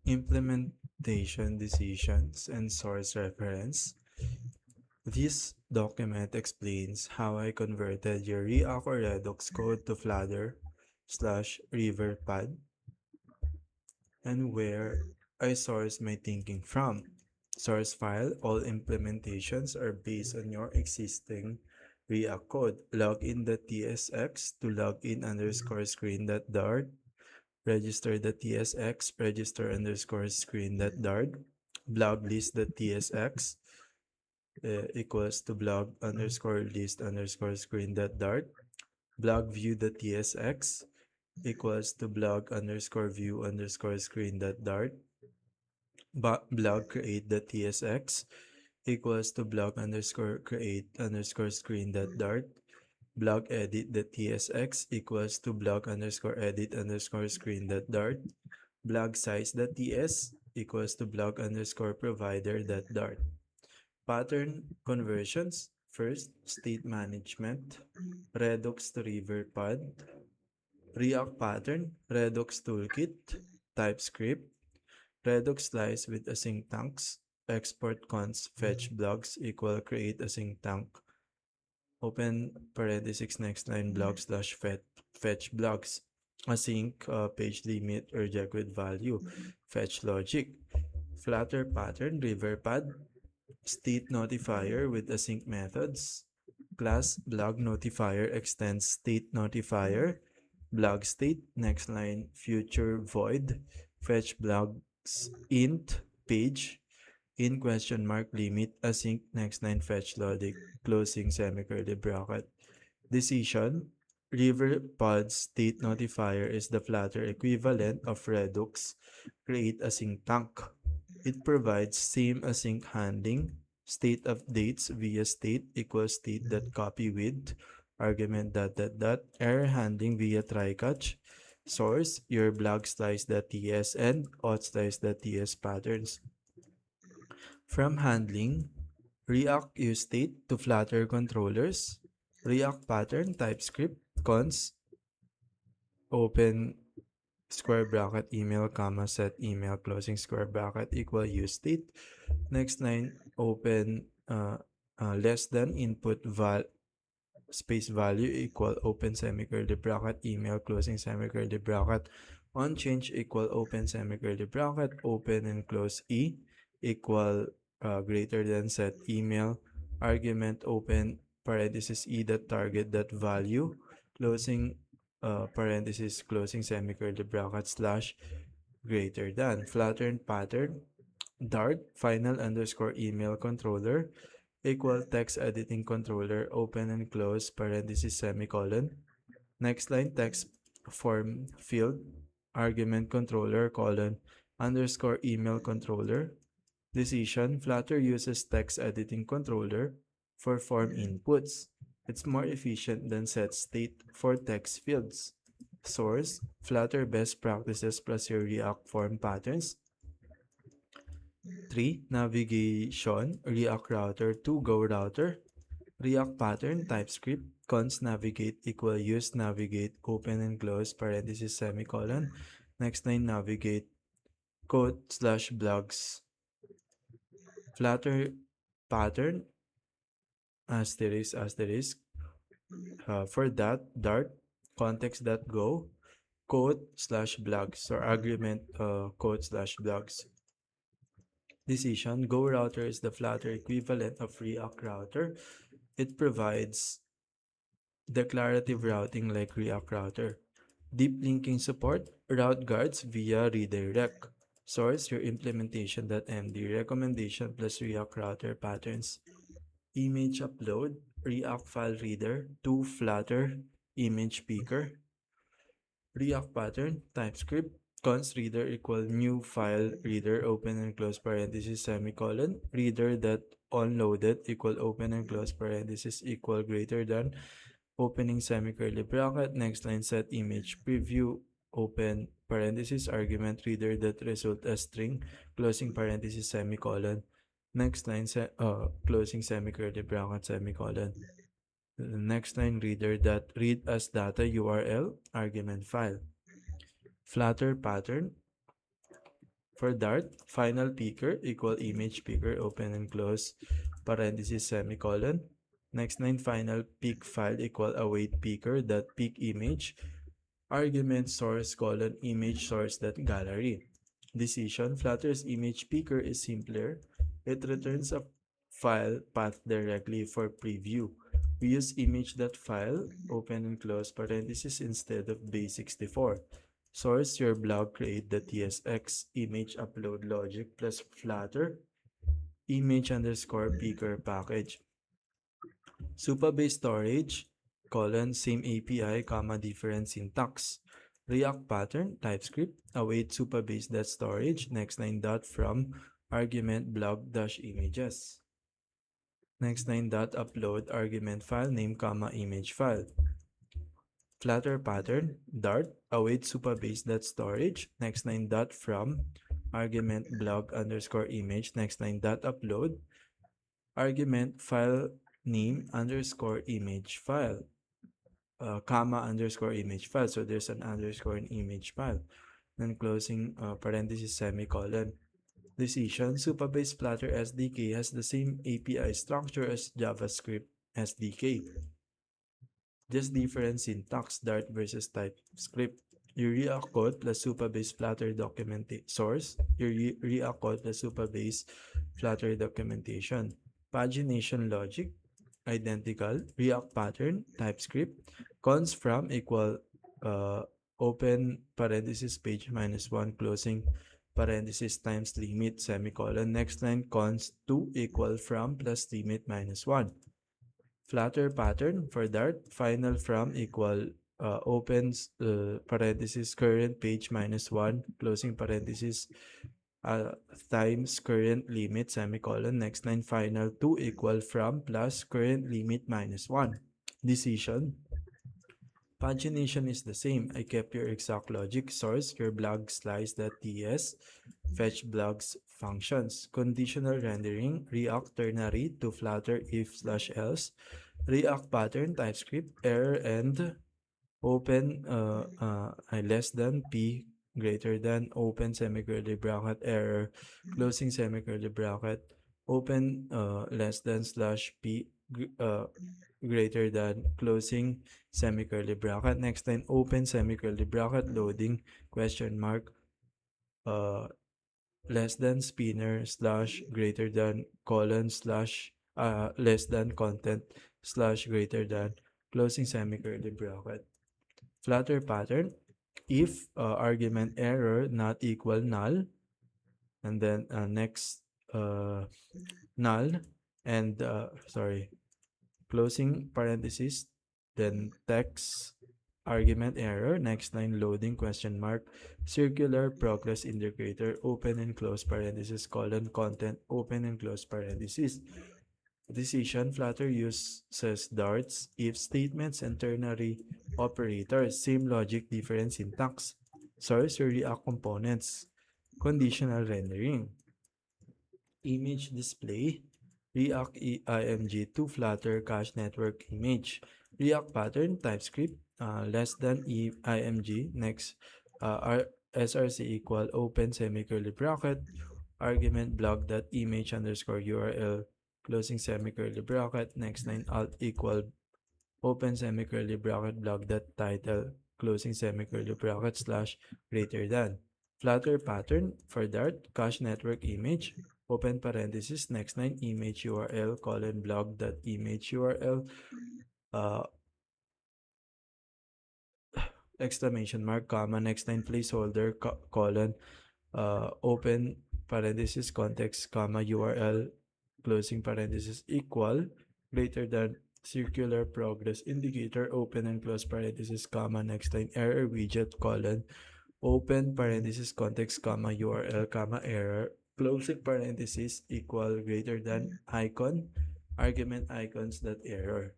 implementation decisions, and source reference. This document explains how I converted your React or Redux code to Flutter/Riverpad and where I source my thinking from. Source file, all implementations are based on your existing React code. Login the TSX to login underscore screen.dart. Register the TSX, register underscore screen.dart. Blog list the TSX equals to blog underscore list underscore screen.dart. Blog view the TSX equals to blog underscore view underscore screen.dart. Blog create the TSX equals to blog underscore create underscore screen.dart. Blog edit the TSX equals to blog underscore edit underscore screen.dart. Blog size the TS equals to blog underscore provider.dart. Pattern conversions. First, state management, Redux to Riverpad, React pattern, Redux toolkit, TypeScript, Redux slice with async tanks, export const fetch blogs equal create async tank, open parenthesis next line blog slash fetch blogs, async page limit reject with value, fetch logic, Flutter pattern, Riverpad, state notifier with async methods, class blog notifier extends state notifier, blog state, next line future void, fetch blogs int page, in question mark limit, async, next line fetch logic, closing semi-curly bracket. Decision, Riverpod state notifier is the Flutter equivalent of Redux create async tank. It provides same async handling, state updates via state equals state dot copy with argument dot error handling via try catch, source your blog slice.ts and auth slice.ts patterns. From handling, React use state to Flutter controllers, React pattern TypeScript cons open square bracket email comma set email closing square bracket equal use state. Next line open less than input space value equal open semi-curly bracket email closing semi-curly bracket on change equal open semi-curly bracket open and close equal greater than set email argument open parenthesis dot target dot value closing parenthesis closing semi-curly bracket slash greater than Flutter pattern dart final underscore email controller equal text editing controller open and close parenthesis semicolon. Next line text form field argument controller colon underscore email controller. Decision, Flutter uses text editing controller for form inputs. It's more efficient than set state for text fields. Source, Flutter best practices plus your React form patterns. 3. Navigation, React router to Go router. React pattern, TypeScript, const navigate equal use navigate open and close parenthesis semicolon. Next line navigate code slash blogs. Flutter pattern asterisk for that dart context.go code slash blogs or argument code slash blogs. Decision, Go router is the Flutter equivalent of React router. It provides declarative routing like React router. Deep linking support, route guards via redirect. Source, your implementation.md, recommendation plus React router patterns. Image upload, React file reader to Flutter image picker. React pattern, TypeScript, const reader equal new file reader open and close parenthesis semicolon reader that onloaded equal open and close parenthesis equal greater than opening semi-curly bracket next line set image preview open parenthesis argument reader that result as string closing parenthesis semicolon next line closing semi-curly bracket semicolon. The next line reader that read as data URL argument file. Flutter pattern For Dart, final picker equal image picker, open and close parenthesis semicolon. Next line, final pick file equal await picker dot pick image, argument source colon image source dot gallery. Decision, Flutter's image picker is simpler. It returns a file path directly for preview. We use image.file, open and close parenthesis instead of base64. Source, your blog create the TSX image upload logic plus Flutter image underscore picker package. Supabase storage, colon, same API, comma, different syntax. React pattern, TypeScript, await supabase.storage, next line dot from argument blog dash images. Next line dot upload argument file name, comma, image file. Flutter pattern, Dart, await supabase.storage, next line dot from argument blog underscore image, next line dot upload argument file name underscore image file, comma underscore image file. So there's an underscore in image file. Then closing parenthesis semicolon. Decision, Supabase Flutter SDK has the same API structure as JavaScript SDK. Just different syntax, Dart versus TypeScript. Your React code plus Supabase Flutter source. Your React code plus Supabase Flutter documentation. Pagination logic, identical. React pattern, TypeScript. Cons from equal open parenthesis page -1 closing parenthesis times limit semicolon. Next line, cons 2 equal from plus limit -1. Flutter pattern for Dart, final from equal opens parenthesis current page -1 closing parenthesis times current limit semicolon. Next line, final 2 equal from plus current limit -1. Decision, pagination is the same. I kept your exact logic. Source, your blog slice.ts, fetch blogs functions. Conditional rendering, React ternary to Flutter if/else. React pattern, TypeScript, error and open less than p greater than open semi-curly bracket error closing semi-curly bracket open less than /p greater than closing semi-curly bracket. Next line, open semi-curly bracket loading question mark less than spinner / greater than colon / less than content / greater than closing semi-curly bracket. Flutter pattern, if argument error not equal null, and then next null and closing parenthesis, then text argument error, next line loading question mark, circular progress indicator, open and close parenthesis colon content, open and close parenthesis. Decision, Flutter uses darts, if statements, and ternary operators, same logic, different syntax. Source, your React components. Conditional rendering, image display, React img to Flutter cache network image. React pattern, TypeScript, less than img, next src equal open semi-curly bracket, argument blog.image underscore url closing semi-curly bracket. Next line, alt equal open semi-curly bracket blog.title closing semi-curly bracket / greater than. Flutter pattern for Dart, cache network image, open parenthesis, next line, image url colon blog.image url exclamation mark, comma, next line, placeholder colon open parenthesis context, comma, url closing parenthesis equal greater than circular progress indicator, open and close parenthesis, comma, next line, error widget colon open parenthesis context, comma, url, comma, error closing parenthesis equal greater than icon argument icons that error.